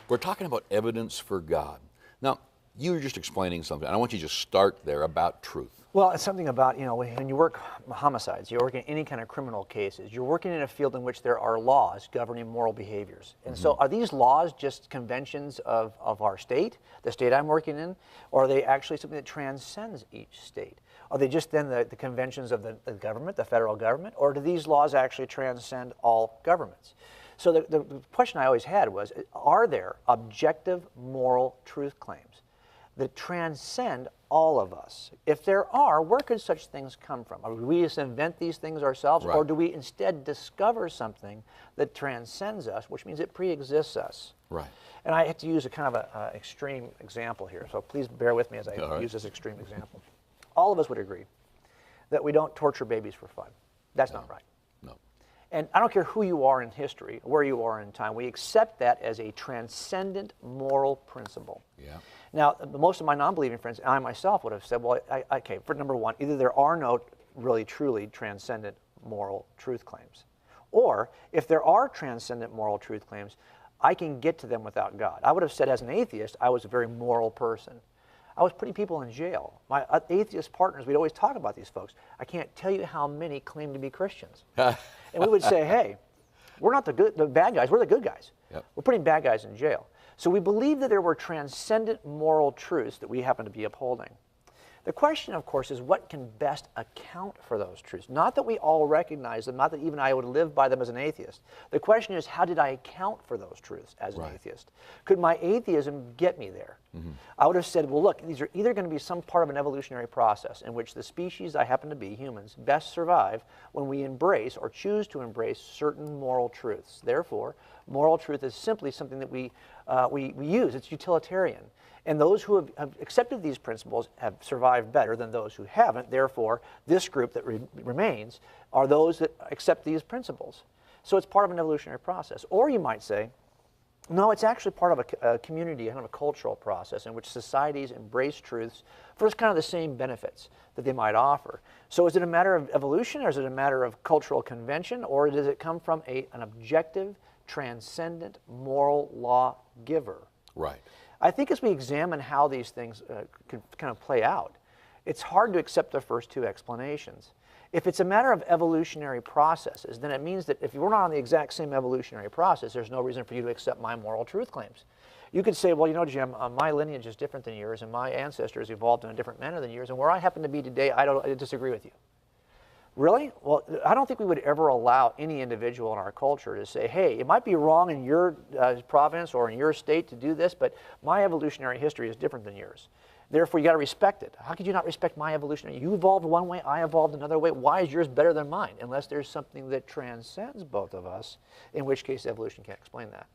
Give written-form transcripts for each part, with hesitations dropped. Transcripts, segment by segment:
We're talking about evidence for God. Now, you were just explaining something. I want you to just start there about truth. Well, it's something about, when you work homicides, you work in any kind of criminal cases, you're working in a field in which there are laws governing moral behaviors. And so are these laws just conventions of our state, the state I'm working in, or are they actually something that transcends each state? Are they just then the conventions of the government, the federal government, or do these laws actually transcend all governments? So the question I always had was, are there objective moral truth claims that transcend all of us? If there are, where could such things come from? Do we just invent these things ourselves, Right. or do we instead discover something that transcends us, which means it pre-exists us? Right. And I have to use a kind of an extreme example here, so please bear with me as I All right. use this extreme example. All of us would agree that we don't torture babies for fun. That's not right. No. And I don't care who you are in history, where you are in time, we accept that as a transcendent moral principle. Yeah. Now, most of my non-believing friends, and I myself, would have said, well, okay, for number one, either there are no really truly transcendent moral truth claims, or if there are transcendent moral truth claims, I can get to them without God. I would have said as an atheist, I was a very moral person. I was putting people in jail. My atheist partners, we'd always talk about these folks. I can't tell you how many claim to be Christians. And we would say, hey, we're not the bad guys, we're the good guys. Yep. We're putting bad guys in jail. So we believe that there were transcendent moral truths that we happen to be upholding. The question, of course, is what can best account for those truths? Not that we all recognize them, not that even I would live by them as an atheist. The question is, how did I account for those truths as an Right. atheist? Could my atheism get me there? I would have said, well, look, these are either going to be some part of an evolutionary process in which the species I happen to be, humans, best survive when we embrace or choose to embrace certain moral truths. Therefore, moral truth is simply something that we use. It's utilitarian. And those who have accepted these principles have survived better than those who haven't. Therefore, this group that remains are those that accept these principles. So it's part of an evolutionary process. Or you might say, no, it's actually part of a community, kind of a cultural process in which societies embrace truths for kind of the same benefits that they might offer. So is it a matter of evolution, or is it a matter of cultural convention, or does it come from an objective, transcendent moral law giver? Right. I think as we examine how these things can kind of play out, it's hard to accept the first two explanations. If it's a matter of evolutionary processes, then it means that if we're not on the exact same evolutionary process, there's no reason for you to accept my moral truth claims. You could say, well, Jim, my lineage is different than yours, and my ancestors evolved in a different manner than yours, and where I happen to be today, I disagree with you. Really? Well, I don't think we would ever allow any individual in our culture to say, hey, it might be wrong in your province or in your state to do this, but my evolutionary history is different than yours. Therefore, you got to respect it. How could you not respect my evolutionary? You evolved one way, I evolved another way. Why is yours better than mine? Unless there's something that transcends both of us, in which case evolution can't explain that.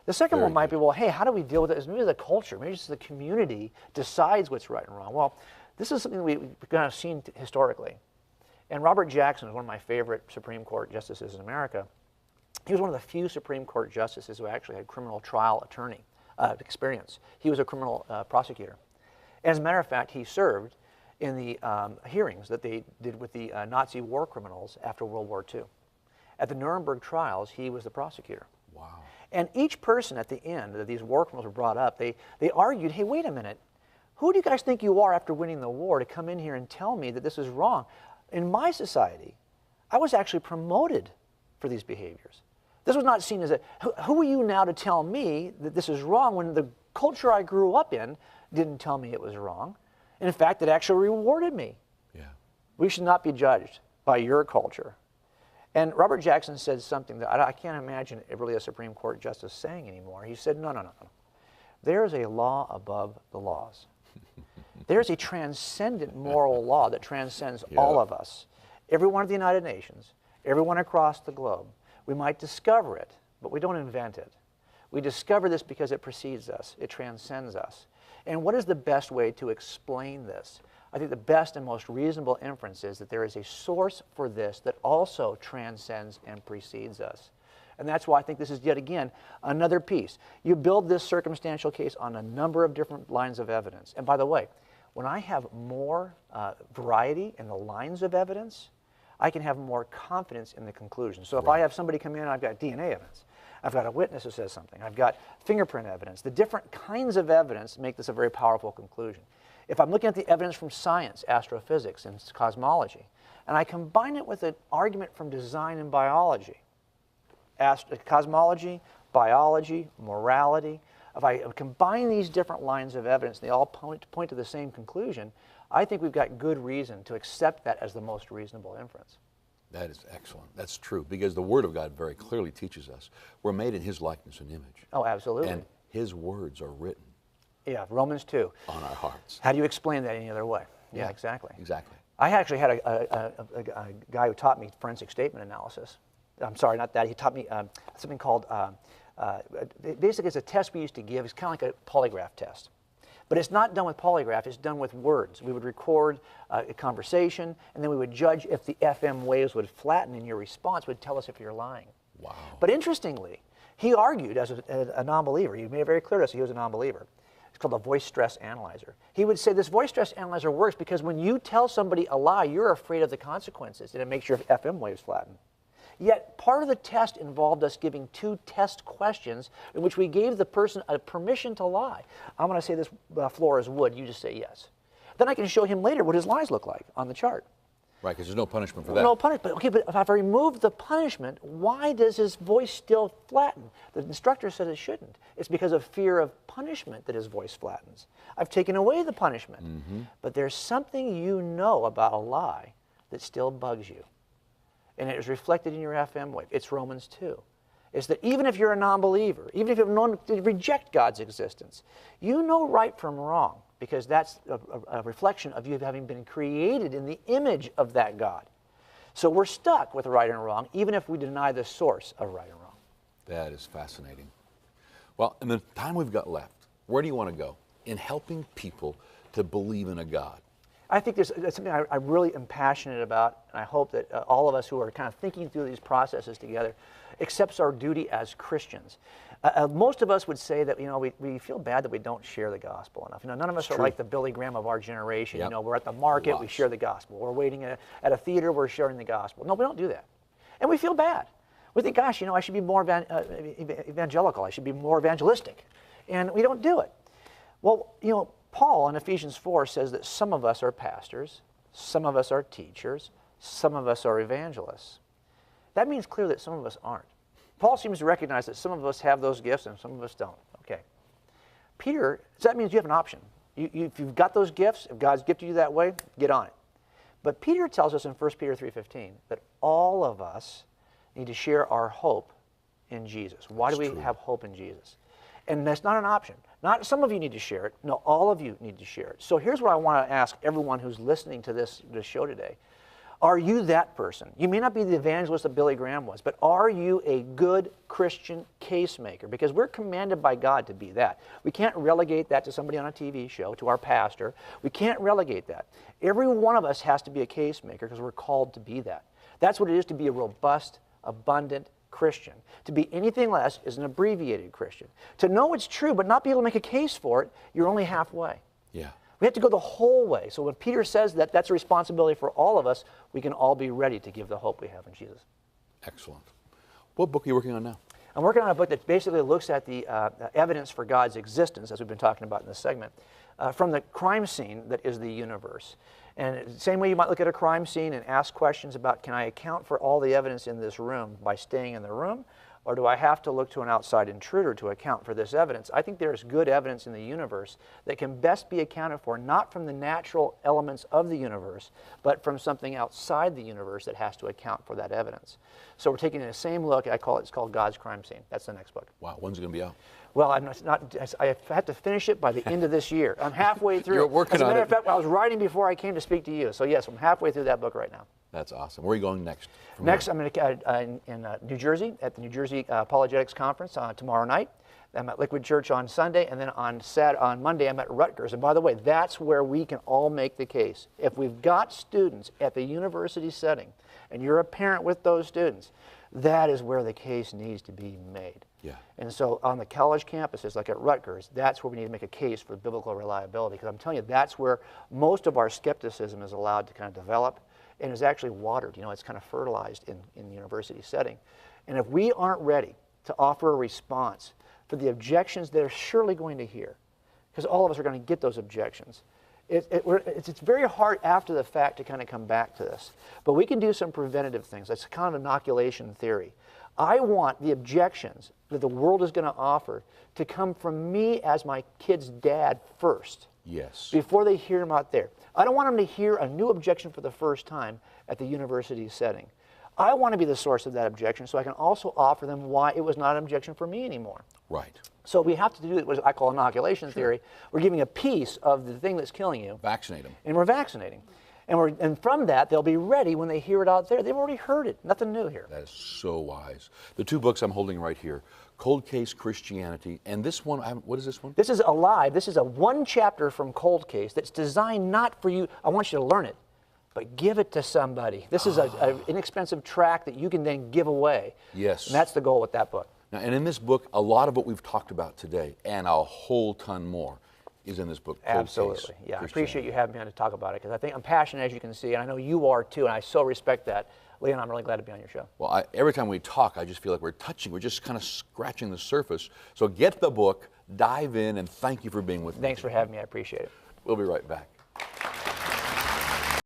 The second one might be, well, hey, how do we deal with it? Maybe the culture, maybe just the community decides what's right and wrong. Well, this is something we've kind of seen historically. And Robert Jackson is one of my favorite Supreme Court justices in America. He was one of the few Supreme Court justices who actually had criminal trial attorney experience. He was a criminal prosecutor. As a matter of fact, he served in the hearings that they did with the Nazi war criminals after World War II. At the Nuremberg trials, he was the prosecutor. Wow. And each person at the end that these war criminals were brought up, they argued, hey, wait a minute, who do you guys think you are after winning the war to come in here and tell me that this is wrong? In my society, I was actually promoted for these behaviors. This was not seen as a, who are you now to tell me that this is wrong when the culture I grew up in didn't tell me it was wrong. And in fact, it actually rewarded me. Yeah. We should not be judged by your culture. And Robert Jackson said something that I can't imagine really a Supreme Court justice saying anymore. He said, no. There is a law above the laws. There's a transcendent moral law that transcends all of us. Everyone at the United Nations, everyone across the globe. We might discover it, but we don't invent it. We discover this because it precedes us. It transcends us. And what is the best way to explain this? I think the best and most reasonable inference is that there is a source for this that also transcends and precedes us. And that's why I think this is, yet again, another piece. You build this circumstantial case on a number of different lines of evidence. And by the way, when I have more variety in the lines of evidence, I can have more confidence in the conclusion. So if I have somebody come in and I've got DNA evidence, I've got a witness who says something. I've got fingerprint evidence. The different kinds of evidence make this a very powerful conclusion. If I'm looking at the evidence from science, astrophysics, and cosmology, and I combine it with an argument from design and biology, cosmology, biology, morality, if I combine these different lines of evidence, they all point to the same conclusion, I think we've got good reason to accept that as the most reasonable inference. That is excellent. That's true, because the Word of God very clearly teaches us we're made in His likeness and image. Oh, absolutely. And His words are written. Yeah, Romans 2. On our hearts. How do you explain that any other way? Yeah, exactly. Exactly. I actually had a guy who taught me forensic statement analysis. I'm sorry, not that. He taught me something called, basically it's a test we used to give. It's kind of like a polygraph test. But it's not done with polygraph, it's done with words. We would record a conversation, and then we would judge if the FM waves would flatten, and your response would tell us if you're lying. Wow. But interestingly, he argued as a non-believer. He made it very clear to us he was a non-believer. It's called a voice stress analyzer. He would say this voice stress analyzer works because when you tell somebody a lie, you're afraid of the consequences, and it makes your FM waves flatten. Yet part of the test involved us giving 2 test questions in which we gave the person a permission to lie. I'm going to say this floor is wood, you just say yes. Then I can show him later what his lies look like on the chart. Right, because there's no punishment for that. No punishment. Okay, but if I remove the punishment, why does his voice still flatten? The instructor said it shouldn't. It's because of fear of punishment that his voice flattens. I've taken away the punishment. But there's something you know about a lie that still bugs you. And it is reflected in your FM wave. It's Romans 2. It's that even if you're a non-believer, even if you've known to reject God's existence, you know right from wrong, because that's a reflection of you having been created in the image of that God. So we're stuck with right and wrong, even if we deny the source of right and wrong. That is fascinating. Well, in the time we've got left, where do you want to go in helping people to believe in a God? I think that's something I really am passionate about, and I hope that all of us who are kind of thinking through these processes together accepts our duty as Christians. Most of us would say that, we feel bad that we don't share the gospel enough. None of us are like the Billy Graham of our generation. Yep. We're at the market, we share the gospel. We're waiting at a theater, we're sharing the gospel. No, we don't do that. And we feel bad. We think, gosh, I should be more evangelical. I should be more evangelistic. And we don't do it. Well, Paul in Ephesians 4 says that some of us are pastors, some of us are teachers, some of us are evangelists. That means clearly that some of us aren't. Paul seems to recognize that some of us have those gifts and some of us don't. Okay. Peter, so that means you have an option. If you've got those gifts, if God's gifted you that way, get on it. But Peter tells us in 1 Peter 3:15 that all of us need to share our hope in Jesus. Why do we have hope in Jesus? And that's not an option. Not some of you need to share it. No, all of you need to share it. So here's what I want to ask everyone who's listening to this show today. Are you that person? You may not be the evangelist that Billy Graham was, but are you a good Christian case maker? Because we're commanded by God to be that. We can't relegate that to somebody on a TV show, to our pastor. We can't relegate that. Every one of us has to be a case maker because we're called to be that. That's what it is to be a robust, abundant Christian. To be anything less is an abbreviated Christian. To know it's true but not be able to make a case for it, you're only halfway. Yeah. We have to go the whole way. So when Peter says that that's a responsibility for all of us, we can all be ready to give the hope we have in Jesus. Excellent. What book are you working on now? I'm working on a book that basically looks at the evidence for God's existence, as we've been talking about in this segment, from the crime scene that is the universe. And the same way you might look at a crime scene and ask questions about, can I account for all the evidence in this room by staying in the room? Or do I have to look to an outside intruder to account for this evidence? I think there is good evidence in the universe that can best be accounted for not from the natural elements of the universe, but from something outside the universe that has to account for that evidence. So we're taking the same look. It's called God's Crime Scene. That's the next book. Wow, when's it going to be out? Well, I have to finish it by the end of this year. I'm halfway through. You're working on it. As a matter of fact, I was writing before I came to speak to you. So yes, I'm halfway through that book right now. That's awesome. Where are you going next? Next, I'm in New Jersey at the New Jersey Apologetics Conference tomorrow night. I'm at Liquid Church on Sunday, and then on Monday I'm at Rutgers. And by the way, that's where we can all make the case. If we've got students at the university setting, and you're a parent with those students, that is where the case needs to be made. Yeah. And so on the college campuses, like at Rutgers, that's where we need to make a case for biblical reliability. Because I'm telling you, that's where most of our skepticism is allowed to kind of develop and is actually watered. It's kind of fertilized in the university setting. And if we aren't ready to offer a response for the objections they're surely going to hear, because all of us are going to get those objections. It's very hard after the fact to kind of come back to this, but we can do some preventative things. That's kind of inoculation theory. I want the objections that the world is going to offer to come from me as my kid's dad first. Yes. Before they hear them out there. I don't want them to hear a new objection for the first time at the university setting. I want to be the source of that objection so I can also offer them why it was not an objection for me anymore. Right. So we have to do what I call inoculation theory. We're giving a piece of the thing that's killing you. Vaccinate them. And we're vaccinating. And from that, they'll be ready when they hear it out there. They've already heard it. Nothing new here. That is so wise. The two books I'm holding right here, Cold Case Christianity, and this one, what is this one? This is Alive. This is a one chapter from Cold Case that's designed not for you. I want you to learn it, but give it to somebody. This is an inexpensive tract that you can then give away. Yes. And that's the goal with that book. Now, and in this book, a lot of what we've talked about today, and a whole ton more, is in this book. Cold Absolutely. Case Yeah, I appreciate you having me on to talk about it, because I think I'm passionate, as you can see, and I know you are too, and I so respect that. Leon, I'm really glad to be on your show. Well, every time we talk, I just feel like we're just kind of scratching the surface. So get the book, dive in, and thank you for being with me. Thanks for having me. I appreciate it. We'll be right back.